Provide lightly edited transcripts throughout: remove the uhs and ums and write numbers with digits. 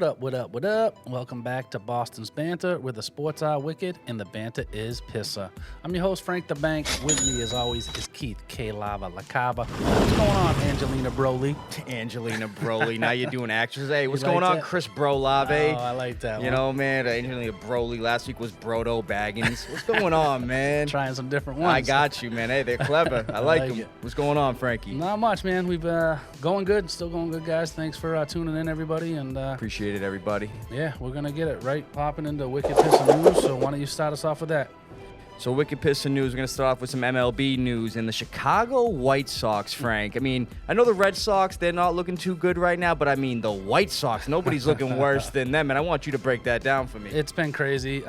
What up, what up, what up? Welcome back to Boston's Banter, where the sports are wicked and the banter is Pissah. I'm your host, Frank the Bank. With me, as always, is Keith LaCava. What's going on, Angelina Broly? Angelina Broly. Now you're doing actions. Hey, what's You like going on, that? Chris Brolave? Oh, I like that one. You know, man, Angelina Broly. Last week was Brodo Baggins. What's going on, man? Trying some different ones. I got you, man. Hey, they're clever. I like them. it. What's going on, Frankie? Not much, man. We've going good. Still going good, guys. Thanks for tuning in, everybody. And Appreciate it, everybody. yeah, we're going to get it right popping into Wicked Pissah News. So why don't you start us off with that? So, Wicked Pissah News, we're going to start off with some MLB news. And the Chicago White Sox, Frank. I mean, I know the Red Sox, they're not looking too good right now. But, I mean, the White Sox, nobody's looking worse than them. And I want you to break that down for me. It's been crazy.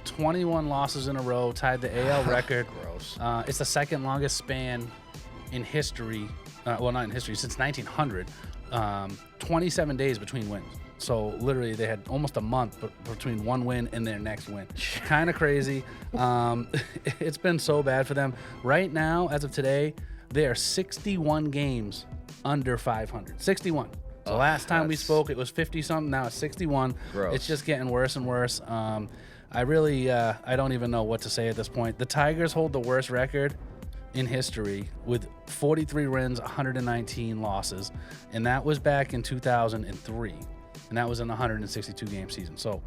21 losses in a row, tied the AL record. Gross. It's the second longest span in history. Well, not in history, since 1900. 27 days between wins. So literally they had almost a month between one win and their next win. Kind of crazy. It's been so bad for them. Right now, as of today, they are 61 games under 500. 61. So last time we spoke, it was 50-something. Now it's 61. Gross. It's just getting worse and worse. I really, I don't even know what to say at this point. The Tigers hold the worst record in history with 43 wins, 119 losses, and that was back in 2003, and that was in a 162-game season. So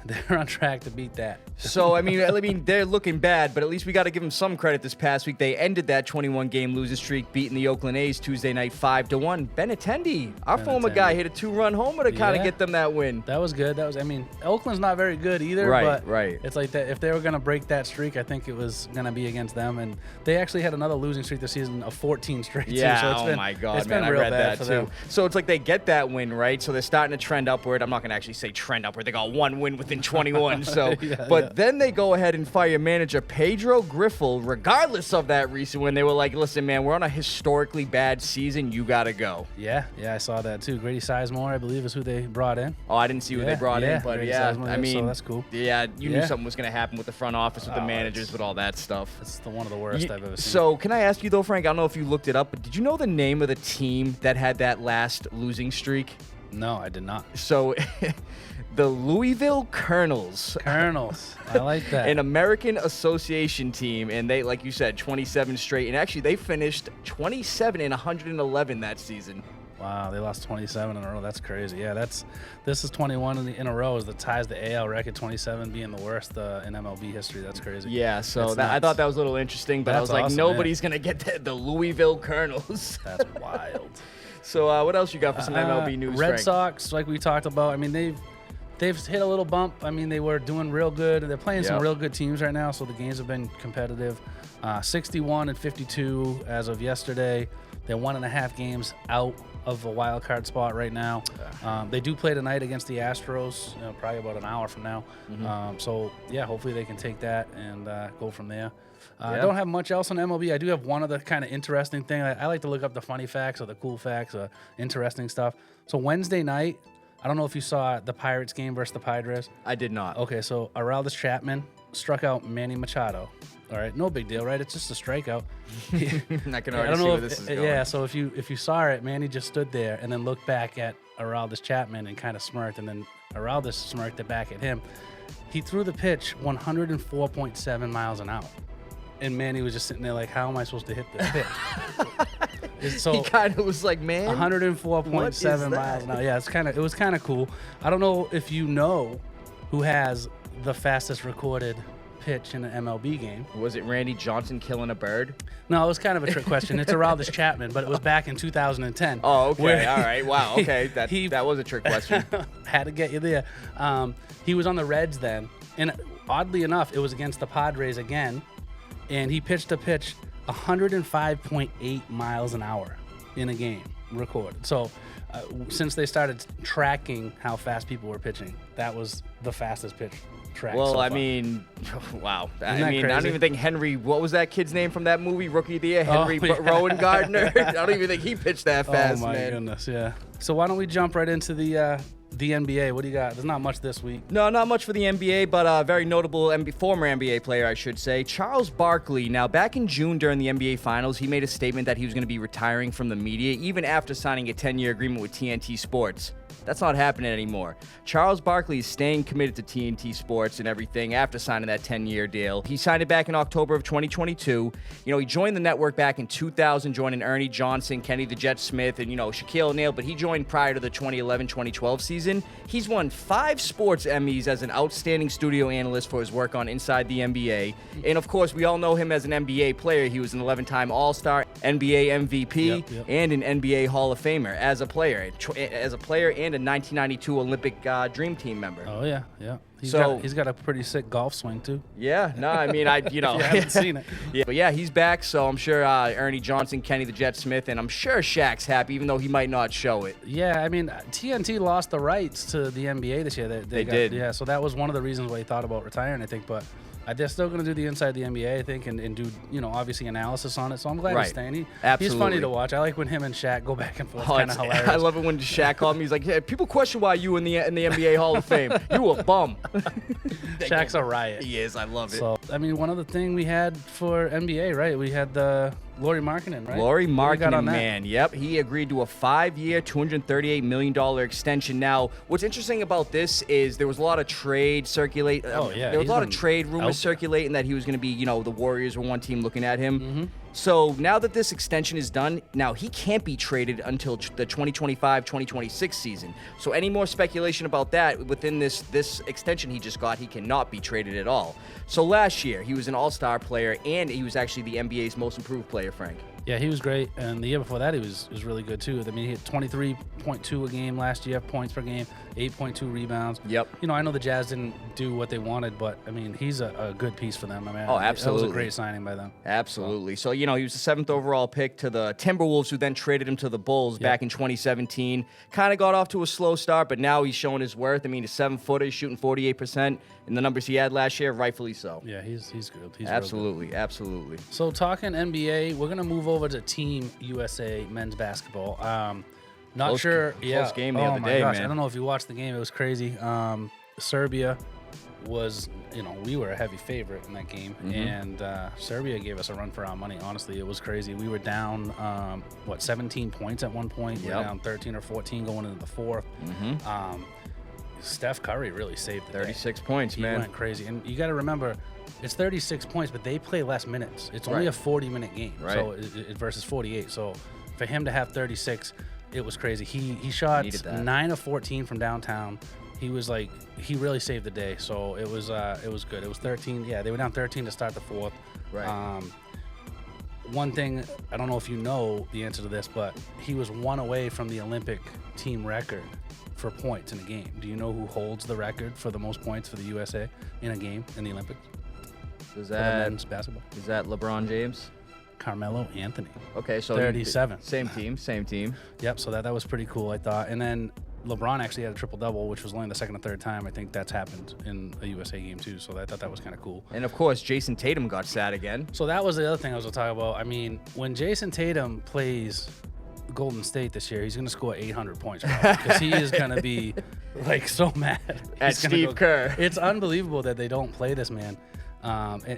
they're on track to beat that. So, I mean, they're looking bad, but at least we got to give them some credit this past week. They ended that 21-game losing streak, beating the Oakland A's Tuesday night 5-1. Benintendi, our former guy, hit a two-run homer to kind of get them that win. That was good. Oakland's not very good either. Right, but right. It's like that. If they were going to break that streak, I think it was going to be against them. And they actually had another losing streak this season of 14 straight. Yeah, too. So it's been, my God, it's man, been I real read bad that for too. them. So it's like they get that win, right? So they're starting to trend upward. I'm not going to actually say trend upward. They got one win within 21. So, then they go ahead and fire manager Pedro Griffel, regardless of that recent win. They were like, listen, man, we're on a historically bad season. You got to go. Yeah, I saw that too. Grady Sizemore, I believe, is who they brought in. Oh, I didn't see who they brought in, but Grady yeah, Sizemore, I mean, so that's cool. Yeah, you knew something was going to happen with the front office, with the managers, it's- with all that stuff. It's one of the worst I've ever seen. So, can I ask you though, Frank? I don't know if you looked it up, but did you know the name of the team that had that last losing streak? No, I did not. So, the Louisville Colonels. Colonels. I like that. An American Association team, and they, like you said, 27 straight. And actually, they finished 27 and 111 that season. Wow, they lost 27 in a row. That's crazy. Yeah, this is 21 in a row. Is the ties the AL record, 27 being the worst in MLB history. That's crazy. Yeah, so That's I thought that was a little interesting, but I That's was like, awesome, nobody's gonna get the Louisville Colonels. That's wild. So what else you got for some MLB news, Red Frank? Sox, like we talked about. I mean, they've hit a little bump. I mean, they were doing real good. They're playing some real good teams right now, so the games have been competitive. 61 and 52 as of yesterday. They're 1.5 games out of a wild card spot right now. They do play tonight against the Astros, probably about an hour from now. So yeah, hopefully they can take that and go from there. I don't have much else on MLB. I do have one other kind of interesting thing. I like to look up the funny facts or the cool facts or interesting stuff. So Wednesday night, I don't know if you saw the Pirates game versus the Padres. I did not. Okay, so Aroldis Chapman struck out Manny Machado. All right, no big deal, right? It's just a strikeout. I can already see where this is going. Yeah, so if you saw it, Manny just stood there and then looked back at Aroldis Chapman and kind of smirked, and then Aroldis smirked it back at him. He threw the pitch 104.7 miles an hour. And Manny was just sitting there like, how am I supposed to hit this pitch? So He kind of was like, man, 104.7 miles an hour. Yeah, it was kind of cool. I don't know if you know who has the fastest recorded pitch in an MLB game. was it Randy Johnson killing a bird? No, it was kind of a trick question. It's Aroldis Chapman, but it was back in 2010. Oh, okay. where All right. Wow. Okay. That was a trick question. Had to get you there. He was on the Reds then, and oddly enough, it was against the Padres again, and he pitched a pitch 105.8 miles an hour in a game recorded. So since they started tracking how fast people were pitching, that was the fastest pitch track. Well, so I far. mean, wow. I that mean, I don't crazy? even think Henry, what was that kid's name from that movie, Rookie of the Year? Henry yeah. Rowan Gardner? I don't even think he pitched that fast, oh my man. goodness, yeah. So why don't we jump right into the NBA? What do you got? There's not much this week. No, not much for the NBA, but a very notable former NBA player, I should say, Charles Barkley. Now, back in June during the NBA Finals, he made a statement that he was going to be retiring from the media, even after signing a 10-year agreement with TNT Sports. That's not happening anymore. Charles Barkley is staying committed to TNT Sports and everything after signing that 10-year deal. He signed it back in October of 2022. He joined the network back in 2000, joining Ernie Johnson, Kenny the Jet Smith, and, Shaquille O'Neal, but he joined prior to the 2011-2012 season. He's won 5 sports Emmys as an outstanding studio analyst for his work on Inside the NBA. And, of course, we all know him as an NBA player. He was an 11-time All-Star, NBA MVP, and an NBA Hall of Famer as a player and a 1992 Olympic Dream Team member. Oh, yeah. He's got a pretty sick golf swing, too. Yeah, no, I mean, I haven't seen it. Yeah, but yeah, he's back, so I'm sure Ernie Johnson, Kenny the Jet Smith, and I'm sure Shaq's happy, even though he might not show it. Yeah, I mean, TNT lost the rights to the NBA this year. They did. Yeah, so that was one of the reasons why he thought about retiring, I think, but they're still going to do the Inside the NBA, I think, and do, obviously analysis on it. So I'm glad he's staying. He's funny to watch. I like when him and Shaq go back and forth. Kind of hilarious. I love it when Shaq called me. He's like, "Yeah, people question why you in the NBA Hall of Fame. You a bum." Shaq's a riot. He is. I love it. So, I mean, one other thing we had for NBA, right? We had the Lauri Markkanen, right? Lauri Markkanen, man. Yep. He agreed to a 5-year, $238 million extension. Now, what's interesting about this is there was a lot of trade circulate. There was a lot of trade rumors circulating that he was going to be, the Warriors were one team looking at him. Mm-hmm. So now that this extension is done, now he can't be traded until the 2025-2026 season. So any more speculation about that within this extension he just got, he cannot be traded at all. So last year, he was an all-star player, and he was actually the NBA's most improved player, Frank. Yeah, he was great, and the year before that, he was really good too. I mean, he hit 23.2 a game last year, points per game, 8.2 rebounds. Yep. I know the Jazz didn't do what they wanted, but I mean, he's a good piece for them. I mean, absolutely, that was a great signing by them. Absolutely. So he was the 7th overall pick to the Timberwolves, who then traded him to the Bulls back in 2017. Kind of got off to a slow start, but now he's showing his worth. I mean, he's 7-footer, shooting 48%, and the numbers he had last year, rightfully so. Yeah, he's good. He's absolutely, real good. Absolutely. So talking NBA, we're gonna move over to Team USA men's basketball. Not close, sure. Close game the other my day, gosh, man. I don't know if you watched the game. It was crazy. Serbia was, we were a heavy favorite in that game, and Serbia gave us a run for our money. Honestly, it was crazy. We were down 17 points at one point. We were down 13 or 14 going into the fourth. Steph Curry really saved the 36 points, man. He went crazy. And you got to remember, it's 36 points, but they play less minutes. It's only a 40-minute game, so versus 48. So for him to have 36, it was crazy. He shot 9 of 14 from downtown. He was he really saved the day. So it was good. It was 13. Yeah, they were down 13 to start the fourth. Right. One thing, I don't know if you know the answer to this, but he was 1 away from the Olympic team record for points in a game. Do you know who holds the record for the most points for the USA in a game in the Olympics? Is that men's basketball? Is that LeBron James? Carmelo Anthony. Okay, so 37. Same team. Yep. So that was pretty cool, I thought. And then LeBron actually had a triple-double, which was only the second or third time I think that's happened in a USA game too. So I thought that was kind of cool. And of course, Jason Tatum got sad again. So that was the other thing I was going to talk about. I mean, when Jason Tatum plays Golden State this year, he's going to score 800 points because he is going to be so mad at Steve Kerr. It's unbelievable that they don't play this man.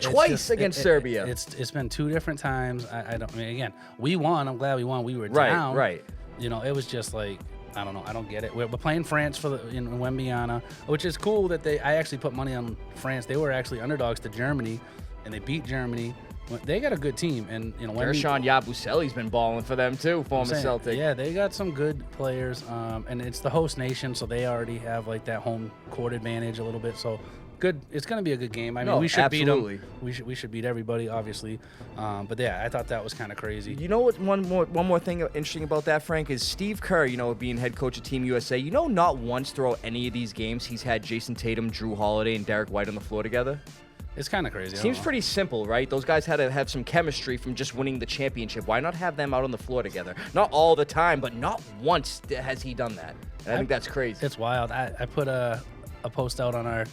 Twice against Serbia. It's been 2 different times. I mean, again, we won. I'm glad we won. We were down. Right. It was just I don't know. I don't get it. We're playing France in Wembiana, which is cool that I actually put money on France. They were actually underdogs to Germany, and they beat Germany. They got a good team, and Gershon Yabusele's been balling for them too, former Celtic. Yeah, they got some good players, and it's the host nation, so they already have that home court advantage a little bit. So good. It's going to be a good game. I mean, we should beat them. We should beat everybody, obviously. But yeah, I thought that was kind of crazy. You know what? One more thing interesting about that, Frank, is Steve Kerr. Being head coach of Team USA. Not once throughout any of these games he's had Jason Tatum, Drew Holiday, and Derek White on the floor together. It's kind of crazy. Seems pretty simple, right? Those guys had to have some chemistry from just winning the championship. Why not have them out on the floor together? Not all the time, but not once has he done that. And I think that's crazy. It's wild. I put a post out on our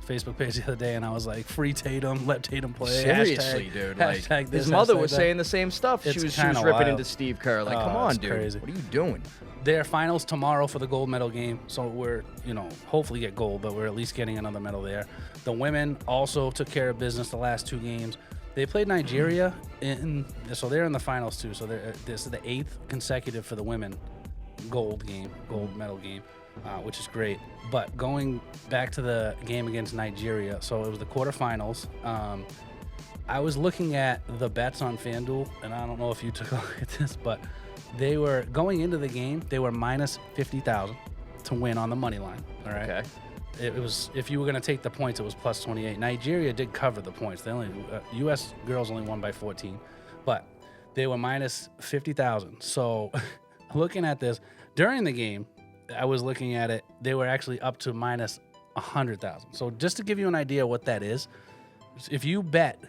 Facebook page the other day, and I was like, "Free Tatum, let Tatum play." Seriously, dude. His mother was saying the same stuff. She was ripping into Steve Kerr. Come on, dude. Crazy. What are you doing? Their finals tomorrow for the gold medal game, so we're hopefully get gold, but we're at least getting another medal there. The women also took care of business the last 2 games. They played Nigeria, so they're in the finals too. So this is the 8th consecutive for the women gold medal game. which is great. But going back to the game against Nigeria, so it was the quarterfinals. I was looking at the bets on FanDuel, and I don't know if you took a look at this, but they were going into the game. They were minus 50,000 to win on the money line. All right. Okay. It was, if you were going to take the points, it was plus 28. Nigeria did cover the points. They only U.S. girls only won by 14, but they were minus 50,000. So looking at this during the game, I was looking at it. They were actually up to minus 100,000. So just to give you an idea what that is, if you bet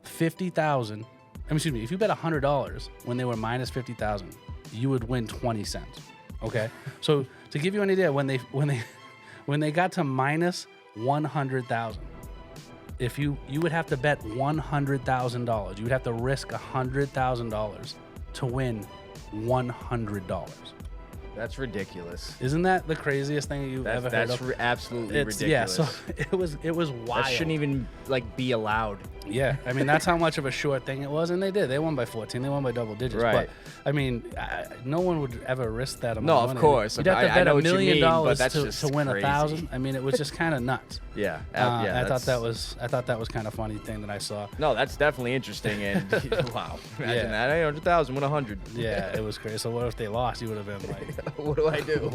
50,000, if you bet $100 when they were minus 50,000, you would win 20 cents. Okay, so to give you an idea, when they got to minus 100,000, if you would have to bet $100,000, you would have to risk $100,000 to win $100. That's ridiculous. Isn't that the craziest thing you've ever heard of? That's absolutely ridiculous. Yeah, so it was wild. That shouldn't even be allowed. Yeah, I mean, that's how much of a short thing it was, and they did. They won by 14. They won by double digits. Right. But, I mean, no one would ever risk that amount No, of money. of course. You'd have to bet $1 million to win crazy. 1,000. I mean, it was just kind of nuts. Yeah. I thought that was kind of funny thing that I saw. No, that's definitely interesting. And wow, imagine that. 100,000 win 100. Yeah, it was crazy. So what if they lost? You would have been like, what do I do?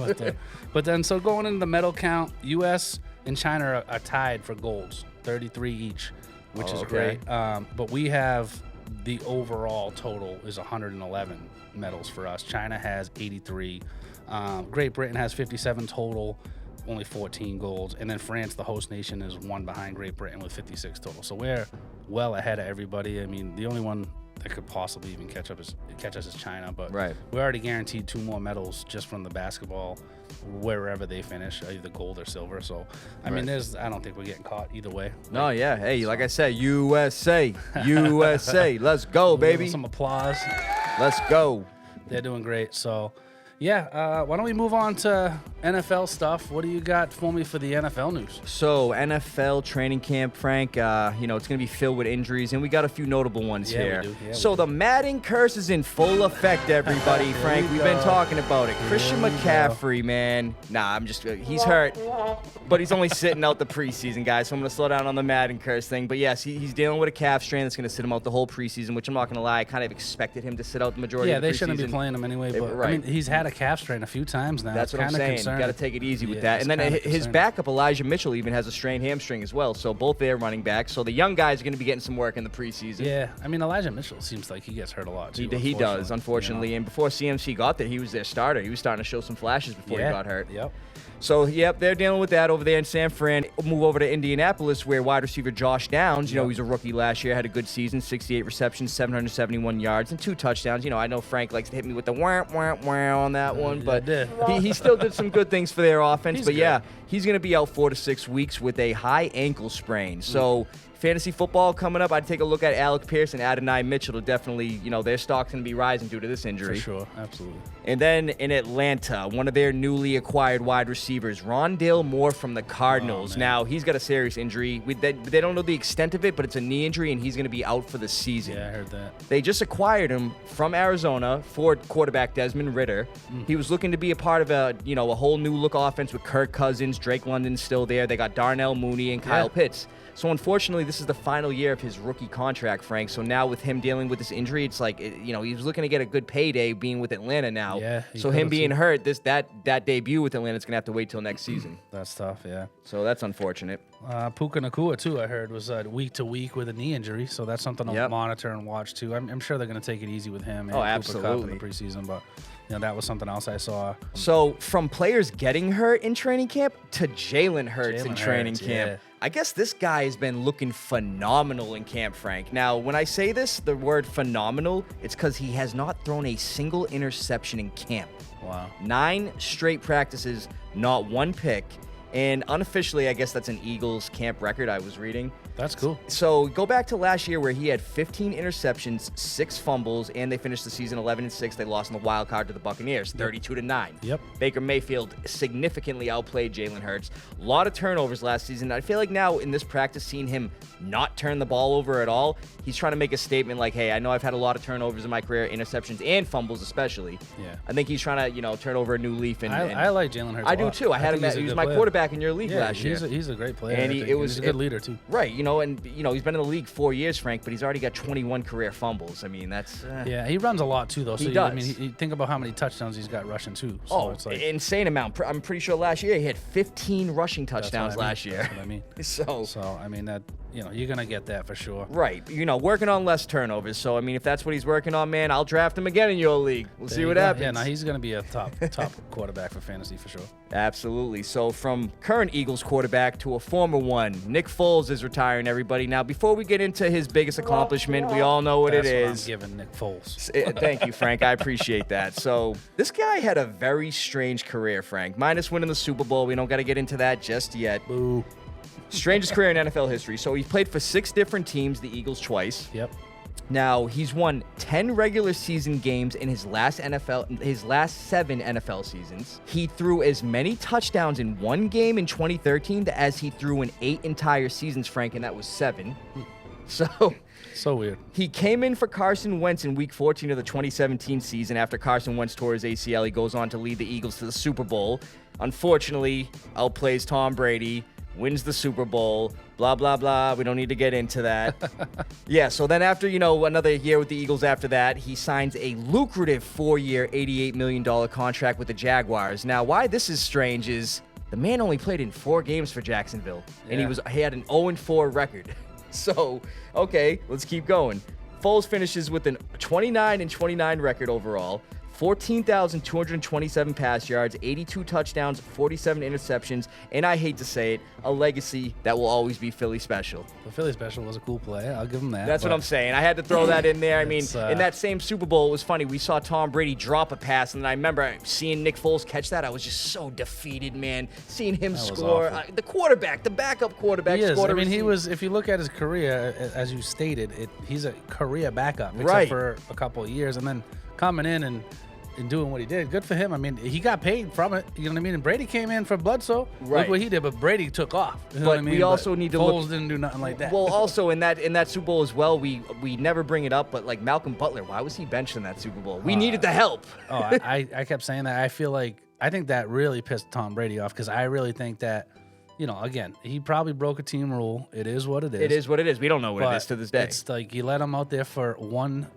But then, so going into the medal count, U.S. and China are tied for golds, 33 each, which is great. But we have the overall total is 111 medals for us. China has 83. Great Britain has 57 total, only 14 golds. And then France, the host nation, is one behind Great Britain with 56 total. So we're well ahead of everybody. I mean, the only one that could possibly even catch us is China, but we're already guaranteed 2 more medals just from the basketball wherever they finish, either gold or silver. So I mean, I don't think we're getting caught either way. No, yeah. Hey, like I said, USA, let's go, baby. Some applause. Let's go. They're doing great. So yeah, why don't we move on to NFL stuff? What do you got for me for the NFL news? So NFL training camp, Frank, it's going to be filled with injuries, and we got a few notable ones here. We do. Yeah, so the Madden curse is in full effect, everybody. Frank, we've been talking about it. Christian McCaffrey, man. Nah, he's hurt, but he's only sitting out the preseason, guys, so I'm going to slow down on the Madden curse thing. But yes, he's dealing with a calf strain that's going to sit him out the whole preseason, which I'm not going to lie, I kind of expected him to sit out the majority of the preseason. Yeah, they shouldn't be playing him anyway, but I mean, he's had a calf strain a few times now. That's what I'm saying. You got to take it easy with that. And then his backup, Elijah Mitchell, even has a strained hamstring as well. So both their running backs. So the young guys are going to be getting some work in the preseason. Yeah, I mean, Elijah Mitchell seems like he gets hurt a lot too. He does, unfortunately. And before CMC got there, he was their starter. He was starting to show some flashes before he got hurt. Yep. So, they're dealing with that over there in San Fran. We'll move over to Indianapolis, where wide receiver Josh Downs, he's a rookie last year, had a good season, 68 receptions, 771 yards, and 2 touchdowns. I know Frank likes to hit me with the wah, wah, wah on that one, but he still did some good things for their offense. He's going to be out 4 to 6 weeks with a high ankle sprain. So, fantasy football coming up, I'd take a look at Alec Pierce and Adonai Mitchell to definitely, their stock's going to be rising due to this injury. For sure, absolutely. And then in Atlanta, one of their newly acquired wide receivers, Rondale Moore from the Cardinals. Now, he's got a serious injury. They don't know the extent of it, but it's a knee injury, and he's going to be out for the season. Yeah, I heard that. They just acquired him from Arizona for quarterback Desmond Ridder. He was looking to be a part of a whole new look offense with Kirk Cousins, Drake London's still there. They got Darnell Mooney and Kyle Pitts. So unfortunately, this is the final year of his rookie contract, Frank. So now with him dealing with this injury, it's like, he was looking to get a good payday being with Atlanta now. Yeah. So him being hurt, that debut with Atlanta is going to have to wait till next season. That's tough, yeah. So that's unfortunate. Puka Nacua, too, I heard, was week to week with a knee injury. So that's something to monitor and watch, too. I'm sure they're going to take it easy with him and absolutely. Cooper Kupp in the preseason, but that was something else I saw. So from players getting hurt in training camp to Jalen Hurts in training camp. Yeah. I guess this guy has been looking phenomenal in camp, Frank. Now, when I say this, the word phenomenal, it's because he has not thrown a single interception in camp. Wow. 9 straight practices, not one pick. And unofficially, I guess that's an Eagles camp record I was reading. That's cool. So go back to last year where he had 15 interceptions, 6 fumbles, and they finished the season 11-6. They lost in the wild card to the Buccaneers, 32-9. Yep. Baker Mayfield significantly outplayed Jalen Hurts. A lot of turnovers last season. I feel like now in this practice, seeing him not turn the ball over at all, he's trying to make a statement like, hey, I know I've had a lot of turnovers in my career, interceptions and fumbles especially. Yeah. I think he's trying to, turn over a new leaf. And I like Jalen Hurts. I do too. I had him. He was my quarterback in your league last year. He's a great player. And he's a good leader too. Right. He's been in the league 4 years, Frank, but he's already got 21 career fumbles. I mean, that's yeah. He runs a lot too, though. He does. I mean, think about how many touchdowns he's got rushing too. So it's like, insane amount. I'm pretty sure last year he had 15 rushing touchdowns last year. That's what I mean. So I mean that you're gonna get that for sure. Right. Working on less turnovers. So I mean, if that's what he's working on, man, I'll draft him again in your league. We'll see what happens. Yeah, no, he's gonna be a top quarterback for fantasy for sure. Absolutely. So from current Eagles quarterback to a former one, Nick Foles is retiring, everybody. Now, before we get into his biggest accomplishment, we all know what it is. That's what I'm giving Nick Foles. Thank you, Frank. I appreciate that. So this guy had a very strange career, Frank. Minus winning the Super Bowl. We don't got to get into that just yet. Boo. Strangest career in NFL history. So he played for 6 different teams, the Eagles twice. Yep. Now, he's won 10 regular season games in his last 7 NFL seasons. He threw as many touchdowns in one game in 2013 as he threw in 8 entire seasons, Frank, and that was 7. So weird. He came in for Carson Wentz in Week 14 of the 2017 season. After Carson Wentz tore his ACL, he goes on to lead the Eagles to the Super Bowl. Unfortunately, outplays Tom Brady, wins the Super Bowl, blah, blah, blah. We don't need to get into that. Yeah, so then after, another year with the Eagles after that, he signs a lucrative 4-year, $88 million contract with the Jaguars. Now, why this is strange is the man only played in 4 games for Jacksonville, and he had an 0-4 record. So, okay, let's keep going. Foles finishes with an 29-29 record overall. 14,227 pass yards, 82 touchdowns, 47 interceptions, and I hate to say it, a legacy that will always be Philly special. The Philly special was a cool play. I'll give him that. That's what I'm saying. I had to throw that in there. I mean, in that same Super Bowl, it was funny. We saw Tom Brady drop a pass, and I remember seeing Nick Foles catch that. I was just so defeated, man. Seeing him score. The quarterback, the backup quarterback, scored. I mean, he was, if you look at his career, as you stated, he's a career backup, except right. for a couple of years, and then coming in and doing what he did. Good for him. I mean, he got paid from it. You know what I mean? And Brady came in for Bledsoe. Right. Look what he did, but Brady took off. You know but what I mean? We also need to Foles look. didn't do nothing like that. Well, also in that Super Bowl as well, we never bring it up, but like Malcolm Butler, why was he benched in that Super Bowl? We needed the help. I kept saying that. I think that really pissed Tom Brady off because I really think that, again, he probably broke a team rule. It is what it is. It is what it is. We don't know what it is to this day. It's like you let him out there for one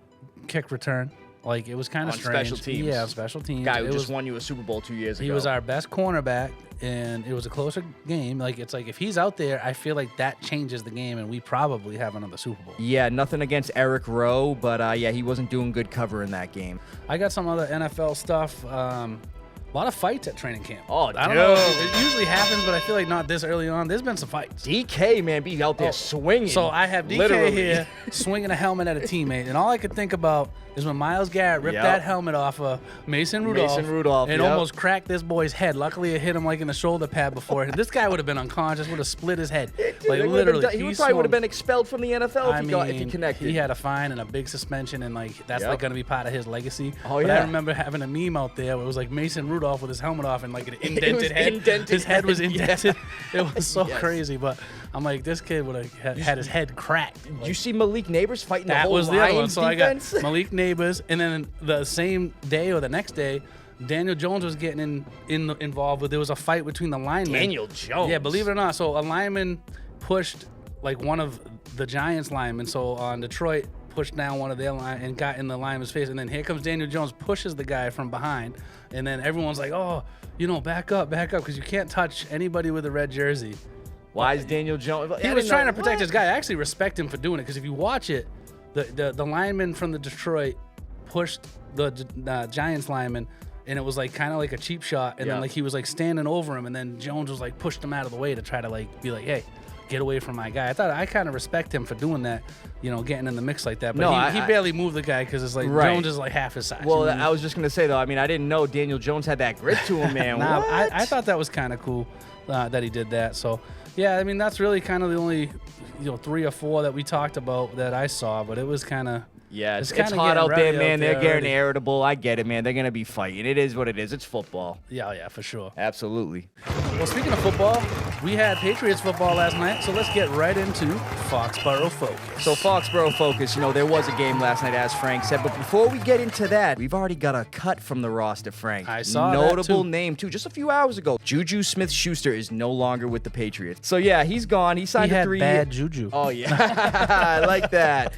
kick return. Like, it was kind of strange. Special teams. Yeah, special teams. Guy who just won you a Super Bowl 2 years ago. He was our best cornerback, and it was a closer game. Like, it's like if he's out there, I feel like that changes the game, and we probably have another Super Bowl. Yeah, nothing against Eric Rowe, but he wasn't doing good cover in that game. I got some other NFL stuff. A lot of fights at training camp. Oh, I don't know. It usually happens, but I feel like not this early on. There's been some fights. DK, man, be out there swinging. So I have DK here swinging a helmet at a teammate, and all I could think about is when Myles Garrett ripped that helmet off of Mason Rudolph and almost cracked this boy's head. Luckily, it hit him like in the shoulder pad before. This guy would have been unconscious, would have split his head. Like, literally. He probably would have been expelled from the NFL if he connected. He had a fine and a big suspension, and that's like going to be part of his legacy. Oh, but I remember having a meme out there where it was like Mason Rudolph with his helmet off and like an indented head. His head was indented. Yeah. It was so crazy, but I'm like, this kid would have had his head cracked. Did you see Malik Neighbors fighting the whole That was the other one. So defense? I got Malik Neighbors, and then the same day or the next day, Daniel Jones was getting involved with. There was a fight between the linemen. Daniel Jones. Yeah, believe it or not. So a lineman pushed like one of the Giants linemen. So on Detroit, pushed down one of their line and got in the lineman's face. And then here comes Daniel Jones, pushes the guy from behind. And then everyone's like, oh, back up, because you can't touch anybody with a red jersey. Why is Daniel Jones? He was trying to protect his guy. I actually respect him for doing it because if you watch it, the lineman from the Detroit pushed the Giants lineman, and it was like kind of like a cheap shot. And then like he was like standing over him, and then Jones was like pushed him out of the way to try to like be like, hey, get away from my guy. I kind of respect him for doing that, getting in the mix like that. But he barely moved the guy because it's like Jones is like half his size. Well, I was just gonna say though. I mean, I didn't know Daniel Jones had that grit to him, man. I thought that was kind of cool. that he did that. So, yeah, I mean, that's really kind of the only 3 or 4 that we talked about that I saw, but it was kind of. Yeah, it's hot out there, man. They're getting irritable. I get it, man. They're going to be fighting. It is what it is. It's football. Yeah, for sure. Absolutely. Well, speaking of football, we had Patriots football last night, so let's get right into Foxborough Focus. So Foxborough Focus, there was a game last night, as Frank said, but before we get into that, we've already got a cut from the roster, Frank. I saw Notable that too. name, too. Just a few hours ago, Juju Smith-Schuster is no longer with the Patriots. So, yeah, he's gone. He signed a 3-year... bad juju. Oh, yeah. I like that.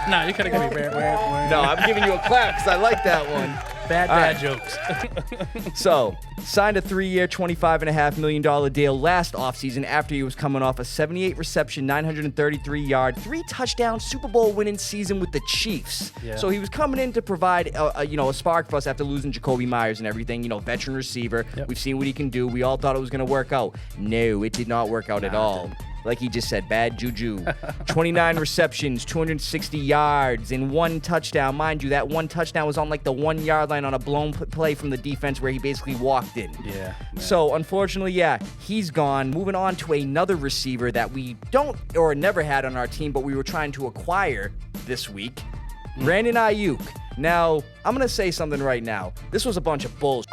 No, you could have given me No, I'm giving you a clap because I like that one. Bad jokes. So, signed a 3-year, $25.5 million deal last offseason after he was coming off a 78-reception, 933-yard, 3-touchdown Super Bowl winning season with the Chiefs. Yeah. So he was coming in to provide a spark for us after losing Jacoby Myers and everything. Veteran receiver. Yep. We've seen what he can do. We all thought it was going to work out. No, it did not work out at all. Like he just said, bad juju. 29 receptions, 260 yards, and 1 touchdown. Mind you, that 1 touchdown was on like the 1-yard line on a blown play from the defense where he basically walked in. Yeah. Man. So, unfortunately, he's gone. Moving on to another receiver that we don't or never had on our team, but we were trying to acquire this week, Brandon Ayuk. Now, I'm going to say something right now. This was a bunch of bullshit.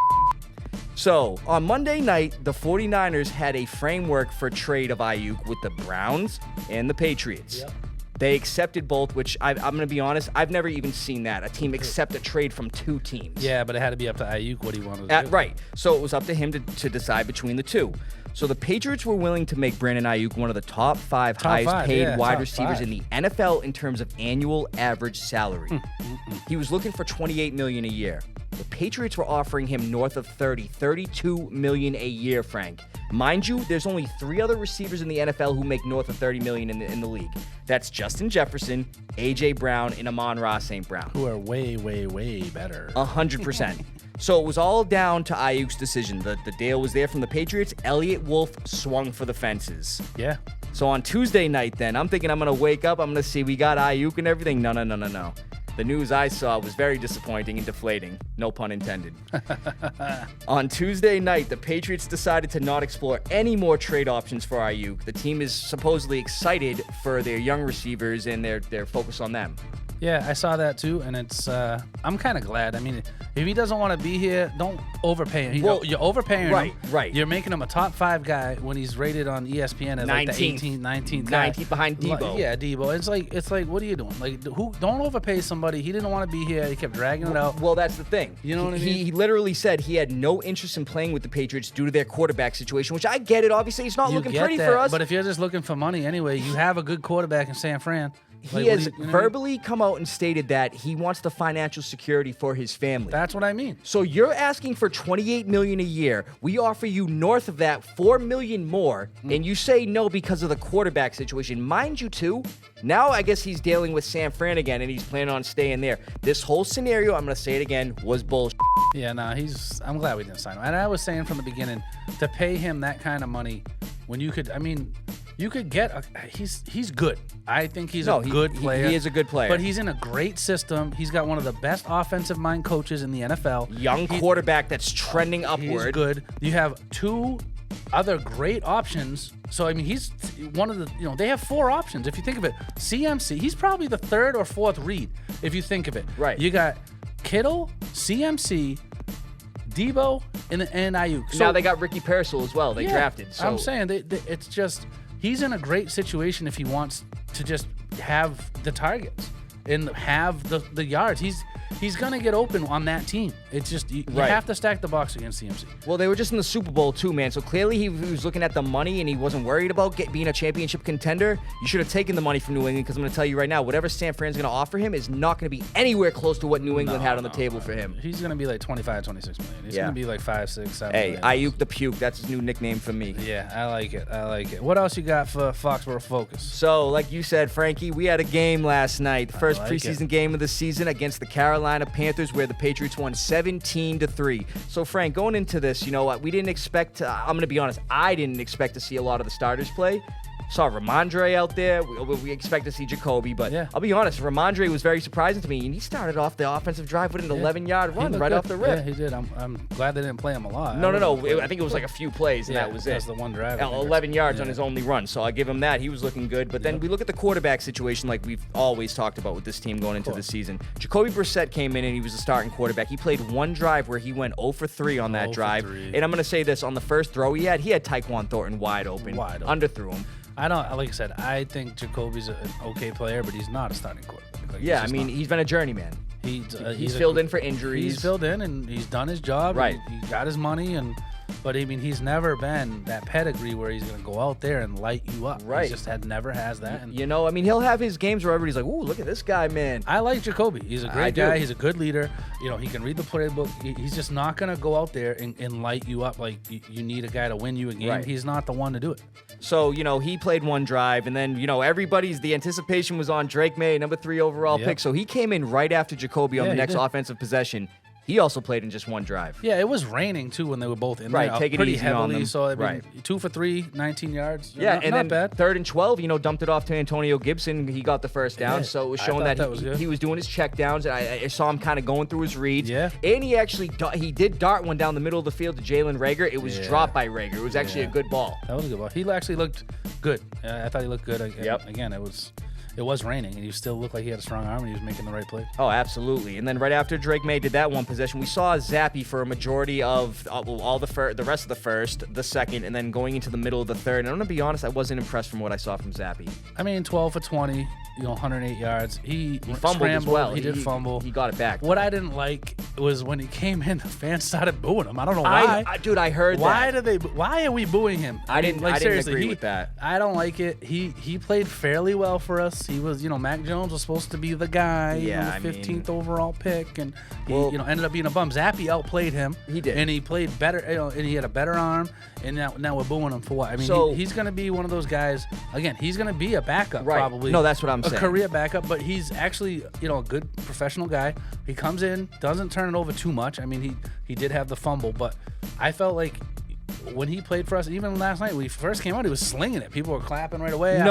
So, on Monday night, the 49ers had a framework for trade of Ayuk with the Browns and the Patriots. Yep. They accepted both, which I'm going to be honest, I've never even seen that. A team accept a trade from 2 teams. Yeah, but it had to be up to Ayuk what he wanted to do. Right. So it was up to him to decide between the 2. So the Patriots were willing to make Brandon Ayuk one of the top 5 highest paid wide receivers in the NFL in terms of annual average salary. He was looking for $28 million a year. The Patriots were offering him north of $32 million a year, Frank. Mind you, there's only 3 other receivers in the NFL who make north of $30 million in the league. That's Justin Jefferson, A.J. Brown, and Amon-Ra St. Brown. Who are way, way, way better. 100%. So it was all down to Ayuk's decision. The deal was there from the Patriots. Elliott Wolf swung for the fences. Yeah. So on Tuesday night then, I'm thinking I'm going to wake up, I'm going to see we got Ayuk and everything. No. The news I saw was very disappointing and deflating. No pun intended. On Tuesday night, the Patriots decided to not explore any more trade options for Ayuk. The team is supposedly excited for their young receivers and their focus on them. Yeah, I saw that too, and it's I'm kind of glad. I mean, if he doesn't want to be here, don't overpay him. You're overpaying him. Right. You're making him a top 5 guy when he's rated on ESPN as like the 18th, 19th guy. 19th behind Debo. Yeah, Debo. It's like, what are you doing? Like, don't overpay somebody. He didn't want to be here. He kept dragging it out. Well, that's the thing. You know what I mean? He literally said he had no interest in playing with the Patriots due to their quarterback situation, which I get it. Obviously, it's not looking pretty for us. But if you're just looking for money anyway, you have a good quarterback in San Fran. He has verbally come out and stated that he wants the financial security for his family. That's what I mean. So you're asking for $28 million a year. We offer you north of that $4 million more, and you say no because of the quarterback situation. Mind you, too, now I guess he's dealing with San Fran again, and he's planning on staying there. This whole scenario, I'm going to say it again, was bullshit. Yeah, no, I'm glad we didn't sign him. And I was saying from the beginning, to pay him that kind of money when you could, you could get he's good. I think he's a good player. He is a good player. But he's in a great system. He's got one of the best offensive mind coaches in the NFL. Young quarterback that's trending upward. He's good. You have 2 other great options. So, he's one of the, they have 4 options. If you think of it, CMC, he's probably the 3rd or 4th read, if you think of it. Right. You got Kittle, CMC, Debo, and Ayuk. So, now they got Ricky Pearsall as well. They drafted. So I'm saying it's just, he's in a great situation if he wants to just have the targets and have the yards. He's going to get open on that team. It's just, you have to stack the box against CMC. Well, they were just in the Super Bowl too, man. So clearly he was looking at the money and he wasn't worried about being a championship contender. You should have taken the money from New England, because I'm going to tell you right now, whatever San Fran's going to offer him is not going to be anywhere close to what New England had on the table for him. He's going to be like 25, 26 million. He's going to be like 5, 6, 7 million. Ayuk the Puke. That's his new nickname for me. Yeah, I like it. What else you got for Foxborough Focus? So, like you said, Frankie, we had a game last night. The first preseason game of the season against the Carolina Panthers, where the Patriots won 17-3. So, Frank, going into this, we didn't expect, I'm going to be honest, I didn't expect to see a lot of the starters play. Saw Ramondre out there. We expect to see Jacoby, but I'll be honest, Ramondre was very surprising to me, and he started off the offensive drive with an 11-yard run right off the rip. Yeah, he did. I'm glad they didn't play him a lot. No. I think it was like a few plays, and that was it. That's the one drive. 11 yards on his only run, so I'll give him that. He was looking good. But then we look at the quarterback situation like we've always talked about with this team going into the season. Jacoby Brissett came in, and he was the starting quarterback. He played one drive where he went 0 for 3 on that drive. And I'm going to say this, on the first throw he had Tyquan Thornton wide open. Underthrew him. Like I said, I think Jacoby's an okay player, but he's not a starting quarterback. He's been a journeyman. He's filled in for injuries. He's filled in, and he's done his job. Right. He got his money, but I mean, he's never been that pedigree where he's going to go out there and light you up. Right. He just never has that. And he'll have his games where everybody's like, ooh, look at this guy, man. I like Jacoby. He's a great guy. He's a good leader. He can read the playbook. He's just not going to go out there and light you up like you need a guy to win you a game. Right. He's not the one to do it. So, he played one drive, and then, the anticipation was on Drake May, number 3 overall pick. So he came in right after Jacoby on the next offensive possession. He also played in just one drive. Yeah, it was raining, too, when they were both in there. Right, taking it easy heavily, on them. So, I mean, 2 for 3, 19 yards. Yeah, not and then bad. 3rd and 12, dumped it off to Antonio Gibson. He got the first down, so it was showing that he was doing his check downs. And I saw him kind of going through his reads. Yeah. And he did dart one down the middle of the field to Jalen Reagor. It was dropped by Reagor. It was actually a good ball. That was a good ball. He actually looked good. I thought he looked good. Again, it was raining, and he still looked like he had a strong arm, and he was making the right play. Oh, absolutely. And then right after Drake May did that one possession, we saw Zappy for a majority of the rest of the first, the second, and then going into the middle of the third. And I'm going to be honest, I wasn't impressed from what I saw from Zappy. I mean, 12 for 20, 108 yards. He fumbled as well. He did fumble. He got it back. What I didn't like was when he came in, the fans started booing him. I don't know why. I heard that. Why are we booing him? I didn't agree with that. I don't like it. He played fairly well for us. He was, Mac Jones was supposed to be the guy, the 15th overall pick, and he, ended up being a bum. Zappy outplayed him. He did, and he played better. And he had a better arm. And now we're booing him for what? I mean, he's going to be one of those guys. Again, he's going to be a backup, probably. No, that's what I'm saying. A career backup, but he's actually, a good professional guy. He comes in, doesn't turn it over too much. I mean, he did have the fumble, but I felt like when he played for us, even last night when he first came out, he was slinging it. People were clapping right away.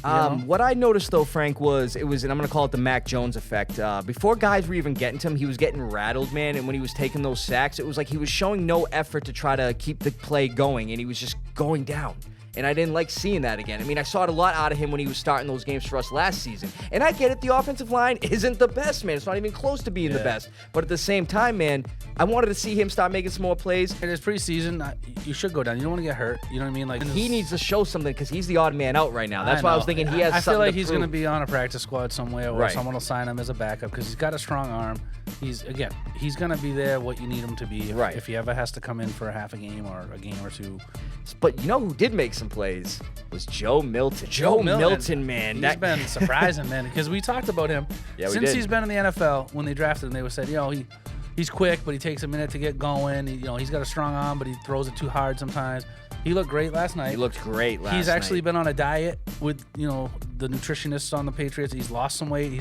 What I noticed though, Frank, was and I'm gonna call it the Mac Jones effect. Before guys were even getting to him, he was getting rattled, man. And when he was taking those sacks, it was like he was showing no effort to try to keep the play going, and he was just going down. And I didn't like seeing that again. I mean, I saw it a lot out of him when he was starting those games for us last season. And I get it, the offensive line isn't the best, man. It's not even close to being the best. But at the same time, man, I wanted to see him start making some more plays. It is preseason. You should go down. You don't want to get hurt. You know what I mean? Like he needs to show something because he's the odd man out right now. That's why I was thinking he has something to prove. I feel like he's going to be on a practice squad somewhere, or someone will sign him as a backup because he's got a strong arm. He's going to be there what you need him to be if he ever has to come in for a half a game or a game or two. But you know who did make some plays was Joe Milton. Joe Milton, man. He's been surprising, man, because we talked about him since he's been in the NFL. When they drafted him, they said, he's quick, but he takes a minute to get going. He's got a strong arm, but he throws it too hard sometimes. He looked great last night. He's actually been on a diet with, the nutritionists on the Patriots. He's lost some weight.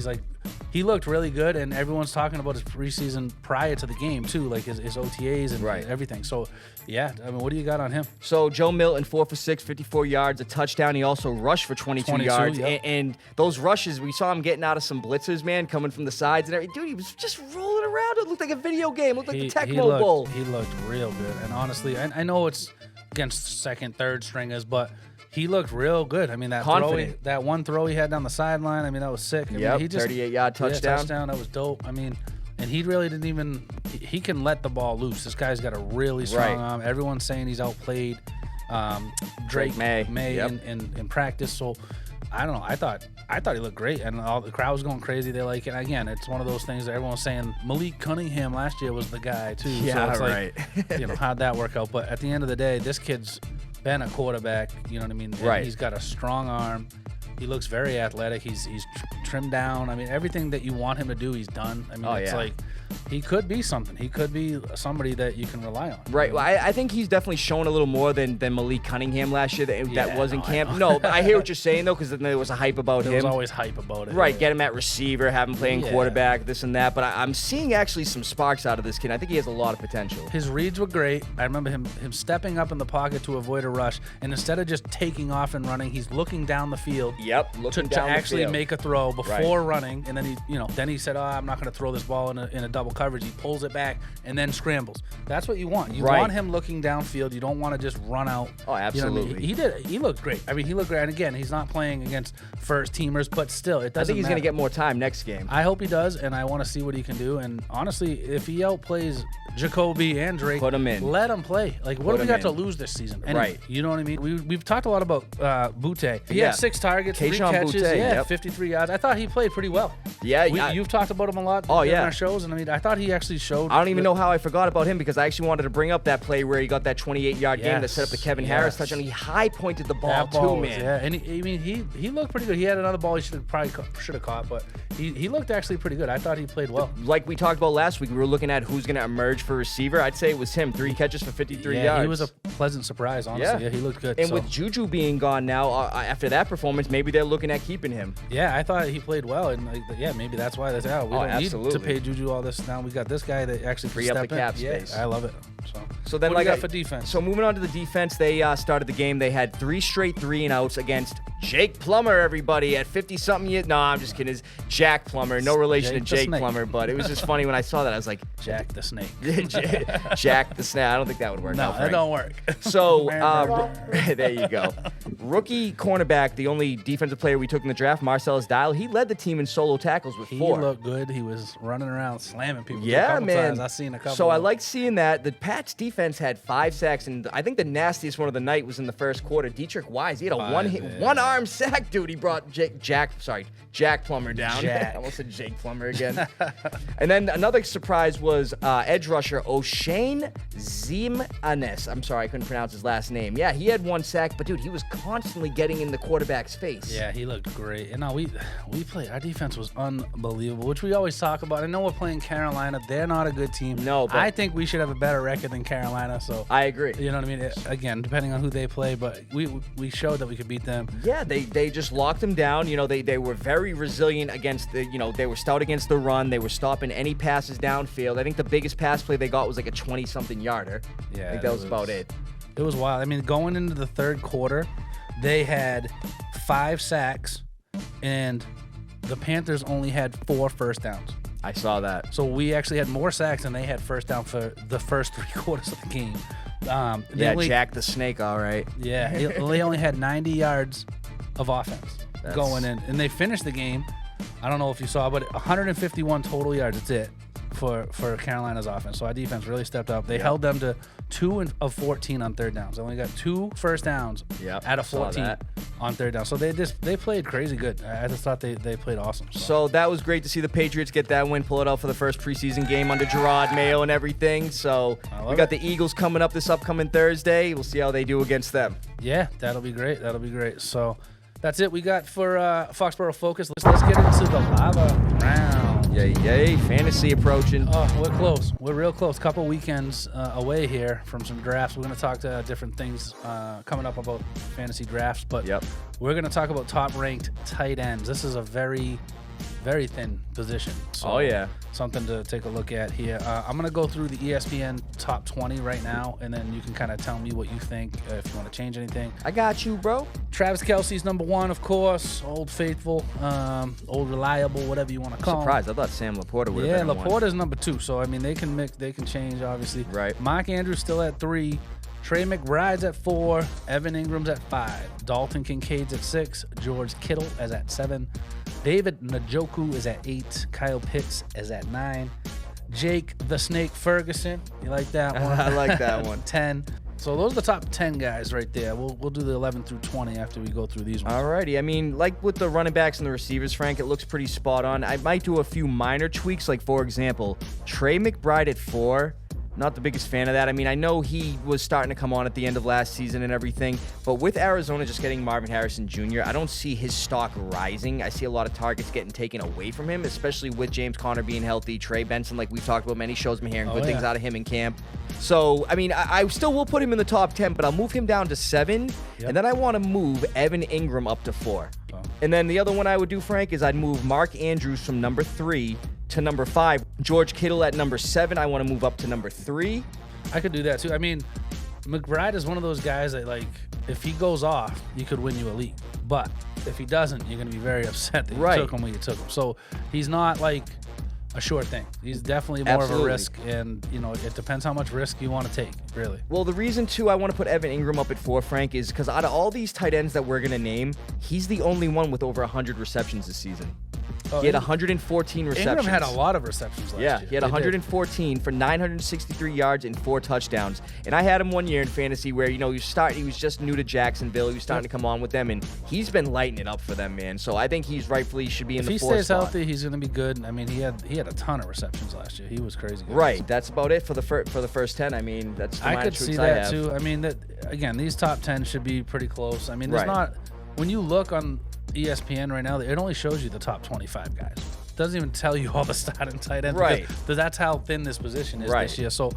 He looked really good, and everyone's talking about his preseason prior to the game, too, like his OTAs and everything. So, what do you got on him? So, Joe Milton, 4 for 6, 54 yards, a touchdown. He also rushed for 22 yards. Yep. And those rushes, we saw him getting out of some blitzers, man, coming from the sides and everything. Dude, he was just rolling around. It looked like a video game. It looked like the Tecmo Bowl. He looked real good. And honestly, I know it's against second, third stringers, but he looked real good. I mean, that one throw he had down the sideline, that was sick. 38-yard touchdown. That was dope. And he really didn't even – he can let the ball loose. This guy's got a really strong arm. Everyone's saying he's outplayed Drake May in practice. So, I don't know. I thought he looked great, and all the crowd was going crazy. They like it. Again, it's one of those things that everyone's saying Malik Cunningham last year was the guy, too. Yeah, so it's like, how'd that work out? But at the end of the day, this kid's been a quarterback, you know what I mean? And he's got a strong arm. He looks very athletic. He's trimmed down. I mean, everything that you want him to do, he's done. I mean, it's like he could be something. He could be somebody that you can rely on. Right. Well, I think he's definitely shown a little more than Malik Cunningham last year. That was in camp. No, but I hear what you're saying, though, because there was a hype about him. There was always hype about it. Right. Get him at receiver, have him playing quarterback, this and that. But I'm seeing actually some sparks out of this kid. I think he has a lot of potential. His reads were great. I remember him stepping up in the pocket to avoid a rush, and instead of just taking off and running, he's looking down the field. Yep, looking to down the actually field. make a throw before running, and then he said, "Oh, I'm not going to throw this ball in a double coverage." He pulls it back and then scrambles. That's what you want. You want him looking downfield. You don't want to just run out. Oh, absolutely. You know what I mean? He looked great. I mean, he looked great. And again, he's not playing against first teamers, but still, it doesn't. I think he's going to get more time next game. I hope he does, and I want to see what he can do. And honestly, if he outplays Jacoby and Drake, put him in. Let him play. Like, what do we got to lose this season? Anyway, right. You know what I mean? We've talked a lot about Butte. He had 6 targets, 3 catches, Butte, 53 yards. I thought he played pretty well. Yeah, you've talked about him a lot in our shows, and I mean, I thought he actually showed. I don't even know how I forgot about him because I actually wanted to bring up that play where he got that 28-yard game that set up the Kevin Harris touchdown. He high pointed the ball too, man. Yeah, and he looked pretty good. He had another ball he should have caught, but he looked actually pretty good. I thought he played well. Like we talked about last week, we were looking at who's going to emerge for receiver. I'd say it was him. 3 catches for 53 yards. He was a pleasant surprise, honestly. Yeah, he looked good. And with Juju being gone now, after that performance, maybe they're looking at keeping him. Yeah, I thought he played well, and maybe that's why they said, we don't need to pay Juju all this. Now we got this guy that actually free up the cap space. I love it. So then, what do you got for defense? So moving on to the defense, they started the game. They had 3 straight 3-and-outs against Jake Plummer. Everybody at 50-something years. No, I'm just kidding. It's Jack Plummer. No relation to Jake Plummer, but it was just funny when I saw that. I was like, Jack the Snake. Jack the Snake. I don't think that would work. No, that don't work. So there you go. Rookie cornerback, the only defensive player we took in the draft, Marcellus Dial. He led the team in solo tackles with 4. He looked good. He was running around slamming people. Yeah, man. I seen a couple. So I liked seeing that. The Pats defense had 5 sacks, and I think the nastiest one of the night was in the first quarter. Dietrich Wise, he had a one-arm sack, dude. He brought Jack Plummer down. I almost said Jake Plummer again. And then another surprise was edge rusher O'Shane Zimanes. I'm sorry, I couldn't pronounce his last name. Yeah, he had 1 sack, but dude, he was constantly getting in the quarterback's face. Yeah, he looked great. And no, we played. Our defense was unbelievable, which we always talk about. I know we're playing Carolina. They're not a good team. No, but I think we should have a better record than Carolina. So I agree. You know what I mean? Again, depending on who they play, but we showed that we could beat them. Yeah, they just locked them down. You know, they were very resilient against the. You know, they were stout against the run. They were stopping any passes downfield. I think the biggest pass play they got was like a 20-something yarder. Yeah, I think that was about it. It was wild. I mean, going into the third quarter, they had 5 sacks, and the Panthers only had 4 first downs. I saw that. So we actually had more sacks than they had first down for the first 3 quarters of the game. Jack the Snake, all right. Yeah, they only had 90 yards of offense going in, and they finished the game. I don't know if you saw, but 151 total yards. That's it for Carolina's offense. So our defense really stepped up. They held them to 2 of 14 on third downs. They only got 2 first downs out of 14 on third down. So they played crazy good. I just thought they played awesome. So that was great to see the Patriots get that win, pull it out for the first preseason game under Gerard Mayo and everything. So we got the Eagles coming up this upcoming Thursday. We'll see how they do against them. Yeah, that'll be great. So that's it we got for Foxborough Focus. Let's get into the lava round. Yay, fantasy approaching. Oh, we're close. We're real close. Couple weekends away here from some drafts. We're going to talk to different things coming up about fantasy drafts, but we're going to talk about top-ranked tight ends. This is a very, very thin position. So something to take a look at here. I'm going to go through the ESPN top 20 right now, and then you can kind of tell me what you think, if you want to change anything. I got you, bro. Travis Kelce's number 1, of course. Old faithful, old reliable, whatever you want to call him. Surprised. I thought Sam Laporta would have been number 1. Yeah, Laporta's number 2. So, I mean, they can change, obviously. Right. Mark Andrews still at 3. Trey McBride's at 4. Evan Ingram's at 5. Dalton Kincaid's at 6. George Kittle is at 7. David Njoku is at 8. Kyle Pitts is at 9. Jake the Snake Ferguson. You like that one? I like that one. 10. So those are the top 10 guys right there. We'll do the 11 through 20 after we go through these ones. Alrighty. I mean, like with the running backs and the receivers, Frank, it looks pretty spot on. I might do a few minor tweaks, like, for example, Trey McBride at 4. Not the biggest fan of that. I mean, I know he was starting to come on at the end of last season and everything, but with Arizona just getting Marvin Harrison Jr., I don't see his stock rising. I see a lot of targets getting taken away from him, especially with James Conner being healthy. Trey Benson, like we've talked about, many shows, been hearing good things out of him in camp. So, I mean, I still will put him in the top 10, but I'll move him down to 7, and then I want to move Evan Ingram up to 4. And then the other one I would do, Frank, is I'd move Mark Andrews from number 3 to number 5. George Kittle at number 7, I want to move up to number 3. I could do that too. I mean, McBride is one of those guys that, like, if he goes off, he could win you a league. But if he doesn't, you're going to be very upset that you took him when you took him. So he's not like a sure thing. He's definitely more of a risk, and it depends how much risk you want to take, really. Well, the reason too I want to put Evan Ingram up at 4, Frank, is because out of all these tight ends that we're gonna name, he's the only one with over 100 receptions this season. He had 114 receptions. Ingram had a lot of receptions last year. He had 114 for 963 yards and 4 touchdowns. And I had him one year in fantasy where, he was just new to Jacksonville. He was starting to come on with them, and he's been lighting it up for them, man. So I think he's rightfully should be in the 4th spot. If he stays healthy, he's going to be good. I mean, he had a ton of receptions last year. He was crazy good. Right. That's about it for the first 10. I mean, that's the I could see that too. I mean, again, these top 10 should be pretty close. I mean, there's not – when you look on – ESPN right now, it only shows you the top 25 guys. It doesn't even tell you all the starting tight ends. Right. Because that's how thin this position is this year. So,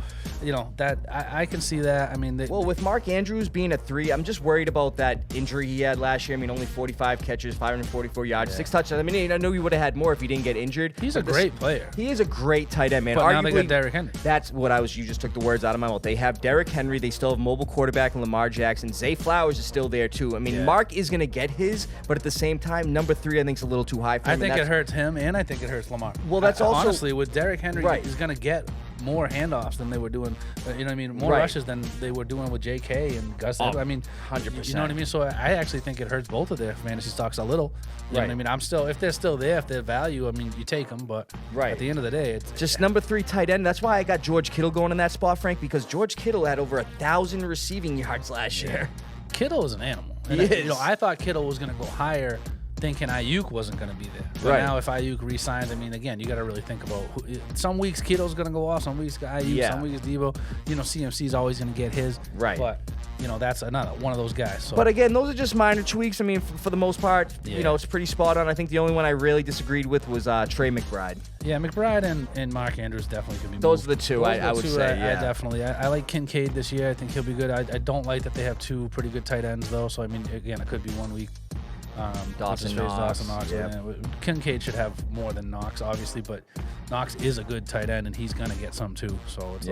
that I can see that. I mean, well, with Mark Andrews being a 3, I'm just worried about that injury he had last year. I mean, only 45 catches, 544 yards, 6 touchdowns. I mean, I know he would have had more if he didn't get injured. He's a great player. He is a great tight end, man. But now they got Derrick Henry. That's what you just took the words out of my mouth. They have Derrick Henry. They still have mobile quarterback and Lamar Jackson. Zay Flowers is still there, too. I mean, Mark is going to get his, but at the same time, number 3, I think, is a little too high for him. I think it hurts him, and I think it hurts Lamar. Well, that's also honestly with Derrick Henry, he's going to get more handoffs than they were doing. More rushes than they were doing with J.K. and Gus. I mean, 100%. You know what I mean? So I actually think it hurts both of their fantasy stocks a little. You know what I mean? If they're still there, if they're value, I mean, you take them. But at the end of the day, it's just number 3 tight end. That's why I got George Kittle going in that spot, Frank, because George Kittle had over 1,000 receiving yards last year. Kittle is an animal. He is. I thought Kittle was going to go higher, thinking Ayuk wasn't going to be there. But now if Ayuk re-signs, I mean, again, you got to really think about some weeks Kittle's going to go off, some weeks Ayuk, some weeks Debo. CMC's always going to get his. Right. But, that's another one of those guys. So. But again, those are just minor tweaks. I mean, for the most part, it's pretty spot on. I think the only one I really disagreed with was Trey McBride. Yeah, McBride and Mark Andrews definitely could be Those moved. are the two I would say. I definitely. I like Kincaid this year. I think he'll be good. I don't like that they have 2 pretty good tight ends, though. So, I mean, again, it could be 1 week. Dawson Knox. Yeah. Kincaid should have more than Knox, obviously, but Knox is a good tight end, and he's going to get some too. So it's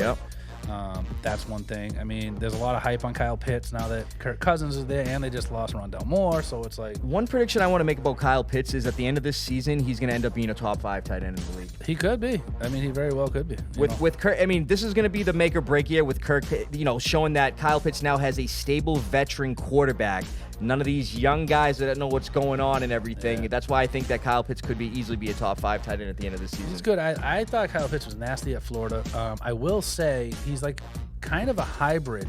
that's one thing. I mean, there's a lot of hype on Kyle Pitts now that Kirk Cousins is there, and they just lost Rondell Moore. So it's like one prediction I want to make about Kyle Pitts is at the end of this season, he's going to end up being a top 5 tight end in the league. He could be. I mean, he very well could be. With Kirk, I mean, this is going to be the make or break year with Kirk. Showing that Kyle Pitts now has a stable veteran quarterback. None of these young guys that don't know what's going on and everything. That's why I think that Kyle Pitts could easily be a top 5 tight end at the end of the season. He's good. I thought Kyle Pitts was nasty at Florida. I will say he's like kind of a hybrid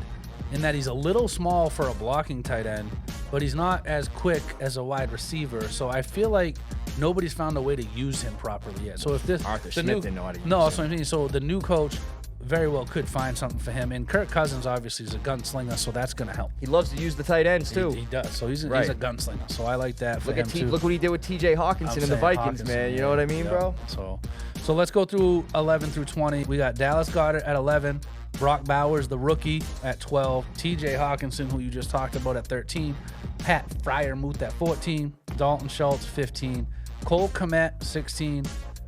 in that he's a little small for a blocking tight end, but he's not as quick as a wide receiver. So I feel like nobody's found a way to use him properly yet. So if Arthur Smith didn't know how to use him. No, that's what I mean. So the new coach very well could find something for him. And Kirk Cousins obviously is a gunslinger, so that's going to help. He loves to use the tight ends too. He does. So he's a gunslinger. So I like that for him too. Look what he did with T.J. Hawkinson and the Vikings, man. You know what I mean, bro? So let's go through 11 through 20. We got Dallas Goedert at 11, Brock Bowers, the rookie, at 12, T.J. Hawkinson, who you just talked about, at 13, Pat Freiermuth at 14, Dalton Schultz, 15, Cole Kmet, 16,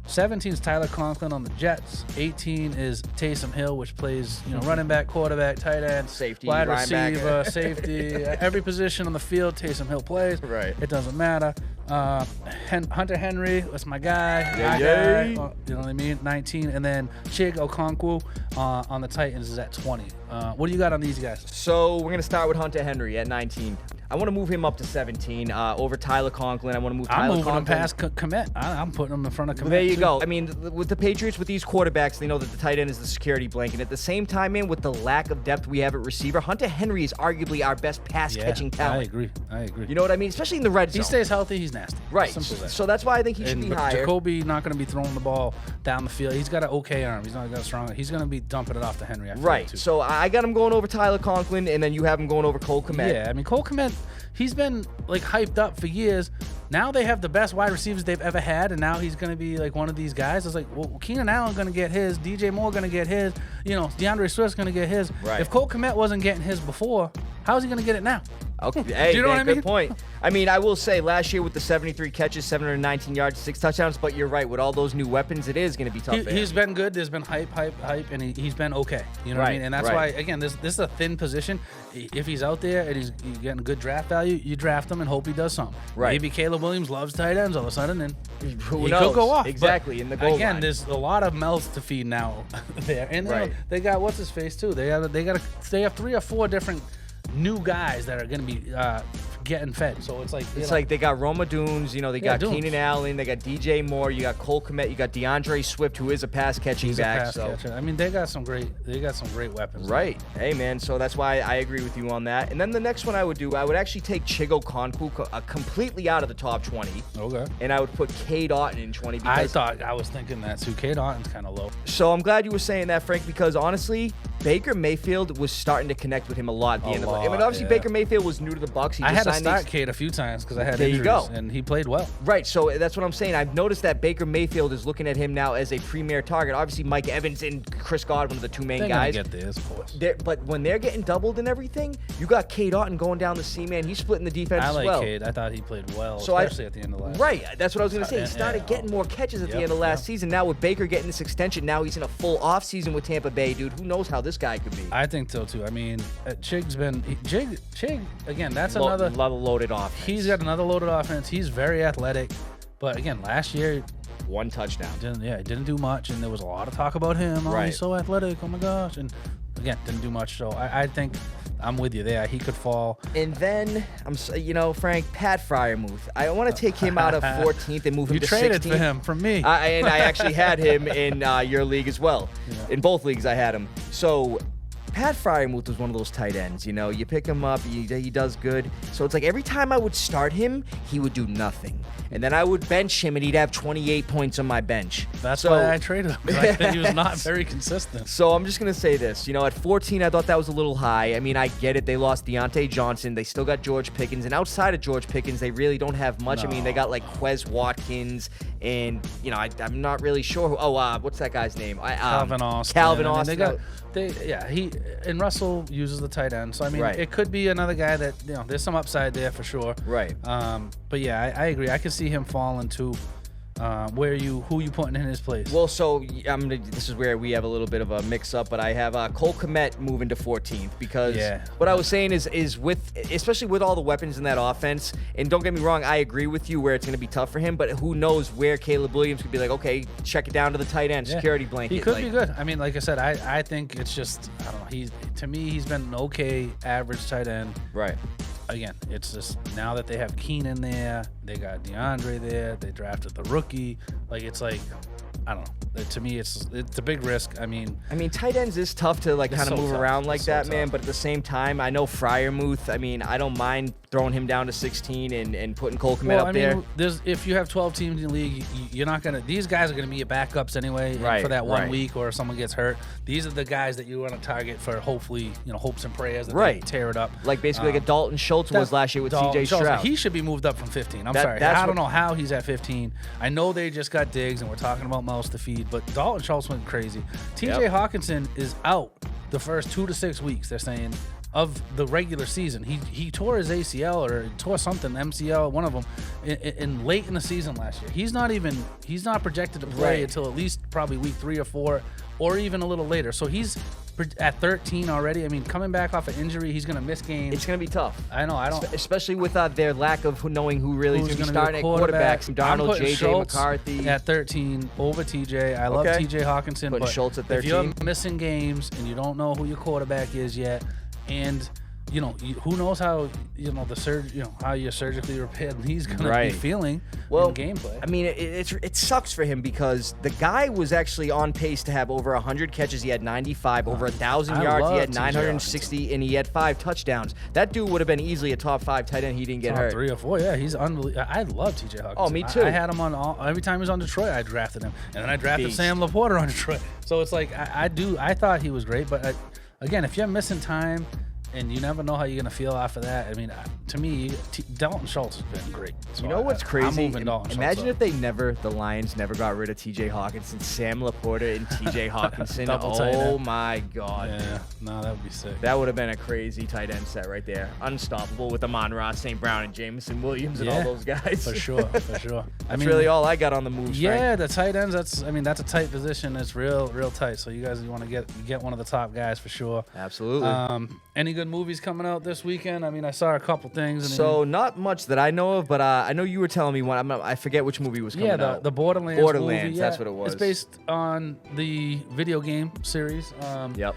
17 is Tyler Conklin on the Jets. 18 is Taysom Hill, which plays running back, quarterback, tight end, safety, wide receiver, safety, every position on the field. Taysom Hill plays. Right. It doesn't matter. Hunter Henry, that's my guy. Yeah. You know what I mean? 19, and then Chig Okonkwo on the Titans is at 20. What do you got on these guys? So we're gonna start with Hunter Henry at 19. I want to move him up to 17 over Tyler Conklin. I want to move Tyler Conklin. I'm moving him past Kmet. I'm putting him in front of Kmet. Well, there you go. I mean, with the Patriots, with these quarterbacks, they know that the tight end is the security blanket. At the same time, man, with the lack of depth we have at receiver, Hunter Henry is arguably our best pass-catching talent. I agree. You know what I mean? Especially in the red zone. He stays healthy, he's nasty. Right. So that's why I think he should be higher. Jacoby not going to be throwing the ball down the field. He's got an okay arm. He's not got a strong. He's going to be dumping it off to Henry. Right. So I got him going over Tyler Conklin, and then you have him going over Cole Kmet. Yeah, I mean, Cole Kmet, he's been like hyped up for years. Now they have the best wide receivers they've ever had, and now he's going to be like one of these guys. It's like, well, Keenan Allen going to get his, DJ Moore going to get his, DeAndre Swift's going to get his. Right. If Cole Kmet wasn't getting his before, how's he going to get it now? Okay. Hey, do you know what I mean? Good point. I mean, I will say last year with the 73 catches, 719 yards, 6 touchdowns, but you're right. With all those new weapons, it is going to be tough. He's been good. There's been hype, and he's been okay. You know what I mean? And that's why, again, this is a thin position. If he's out there and he's getting good draft value, you draft him and hope he does something. Right. Maybe Caleb Williams loves tight ends all of a sudden, and he Who knows? could go off. Exactly, in the goal again, line. there's a lot of mouths to feed now there. And they got, what's his face, too. They have 3 or 4 different new guys that are going to be getting fed. So it's like they got Roma Dunes, they got Dunes. Keenan Allen, they got DJ Moore, you got Cole Kmet, you got DeAndre Swift, who is a pass catching back. Catcher. I mean, they got some great weapons. Right. Hey, man. So that's why I agree with you on that. And then the next one I would actually take Chigo Konku completely out of the top 20. Okay. And I would put Cade Otton in 20. I was thinking that too. Cade Otton's kind of low. So I'm glad you were saying that, Frank, because honestly, Baker Mayfield was starting to connect with him a lot at the end of the. I mean, obviously Baker Mayfield was new to the Bucs. I had to start Cade a few times because I had injuries, and he played well. Right, so that's what I'm saying. I've noticed that Baker Mayfield is looking at him now as a premier target. Obviously, Mike Evans and Chris Godwin are the two main guys. They're gonna get theirs, of course. But when they're getting doubled and everything, you got Cade Otton going down the seam, man. He's splitting the defense as well. I like Cade. I thought he played well, especially at the end of last season. Right, that's what I was going to say. He started getting more catches at the end of last season. Now with Baker getting this extension, now he's in a full offseason with Tampa Bay, dude. Who knows how this guy could be? I think so, too. I mean, Chig, again, that's another loaded offense. He's got another loaded offense. He's very athletic. But again, last year, 1 touchdown. Didn't do much, and there was a lot of talk about him. Oh, he's so athletic. Oh my gosh. And again, didn't do much. So I think I'm with you there. He could fall. And then Frank, Pat Freiermuth. I want to take him out of 14th and move him to 16th. You traded for him from me. And I actually had him in your league as well. Yeah. In both leagues, I had him. So Pat Freiermuth was one of those tight ends. You pick him up, he does good. So it's like every time I would start him, he would do nothing. And then I would bench him, and he'd have 28 points on my bench. That's why I traded him, because I think he was not very consistent. So I'm just going to say this. At 14, I thought that was a little high. I mean, I get it. They lost Deontay Johnson. They still got George Pickens. And outside of George Pickens, they really don't have much. No. I mean, they got, Quez Watkins, and, I'm not really sure. What's that guy's name? Calvin Austin. Calvin Austin. And Russell uses the tight end. So, I mean, it could be another guy that, there's some upside there for sure. Right. But, yeah, I agree. I can see him falling too. Who you putting in his place? Well, so this is where we have a little bit of a mix-up, but I have Cole Kmet moving to 14th because what I was saying is especially with all the weapons in that offense, and don't get me wrong, I agree with you where it's going to be tough for him, but who knows where Caleb Williams could be like, okay, check it down to the tight end, security blanket. He could be good. I mean, like I said, I think it's just, I don't know, to me, he's been an okay average tight end. Right. Again, it's just now that they have Keenan there, they got DeAndre there, they drafted the rookie. I don't know. To me, it's a big risk. I mean, tight ends is tough to kind of move around like that, man. But at the same time, I know Freiermuth. I mean, I don't mind throwing him down to 16 and putting Cole Kmet up there. If you have 12 teams in the league, you're not gonna. These guys are gonna be your backups anyway. Right, for that 1 week, or if someone gets hurt, these are the guys that you want to target for. Hopefully, hopes and prayers that they tear it up. Like basically like a Dalton Schultz was last year with CJ Stroud. He should be moved up from 15. Sorry, I don't know how he's at 15. I know they just got Diggs, and we're talking about mouths to feed, but Dalton Schultz went crazy. TJ Hawkinson is out the first 2 to 6 weeks, they're saying, of the regular season. He tore his ACL or tore something, MCL, one of them, in late in the season last year. He's not projected to play until at least probably week 3 or 4, or even a little later. So he's at 13 already. I mean, coming back off an injury, he's going to miss games. It's going to be tough. I know. Especially with their lack of knowing who really is going to be starting at quarterback. Darnold, J.J. McCarthy. At 13 over TJ. I love TJ Hawkinson. Putting but Schultz at 13. If you're missing games and you don't know who your quarterback is yet, and who knows how how you surgically repaired he's gonna be feeling in gameplay. I mean, it sucks for him because the guy was actually on pace to have over 100 catches. He had 95, over 1,000 yards. He had 960, and he had 5 touchdowns. That dude would have been easily a top 5 tight end. He didn't get hurt. 3 or 4, yeah, he's unbelievable. I love TJ Hawkinson. Oh, me too. I had him on every time he was on Detroit. I drafted him, and then I drafted Sam Laporta on Detroit. So it's like I thought he was great, but again, if you're missing time. And you never know how you're going to feel after that. I mean, to me, Dalton Schultz has been great. So you know what's crazy? Imagine if the Lions never got rid of TJ Hawkinson, Sam Laporta and TJ Hawkinson. Oh my God. Yeah, no, that would be sick. That would have been a crazy tight end set right there. Unstoppable with Amon-Ra, St. Brown, and Jameson Williams and all those guys. For sure. That's really all I got on the moves. Yeah, the tight ends. That's a tight position. It's real tight. So you guys want to get one of the top guys for sure. Absolutely. Any good movies coming out this weekend? I mean, I saw a couple things. So not much that I know of, but I know you were telling me one. I forget which movie was coming out. The Borderlands. Borderlands, that's what it was. It's based on the video game series. Yep.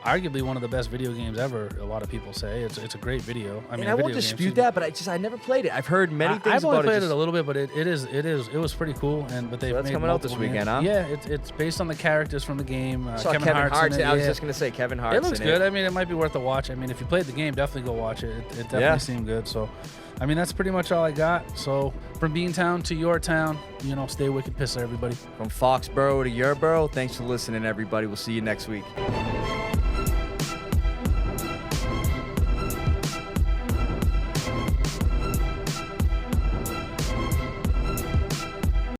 Arguably one of the best video games ever. A lot of people say it's a great video. I mean, I won't dispute that, but I never played it. I've heard many things about it. I've only played it a little bit, but it was pretty cool. But they've that's coming out this weekend, huh? Yeah, it's based on the characters from the game. Kevin Hart's in it. I was just gonna say Kevin Hart's in it. It looks good. I mean, it might be worth a watch. I mean, if you played the game, definitely go watch it. It definitely seemed good. So, I mean, that's pretty much all I got. So, from Beantown to your town, stay wicked, Pissah, everybody. From Foxborough to your borough. Thanks for listening, everybody. We'll see you next week.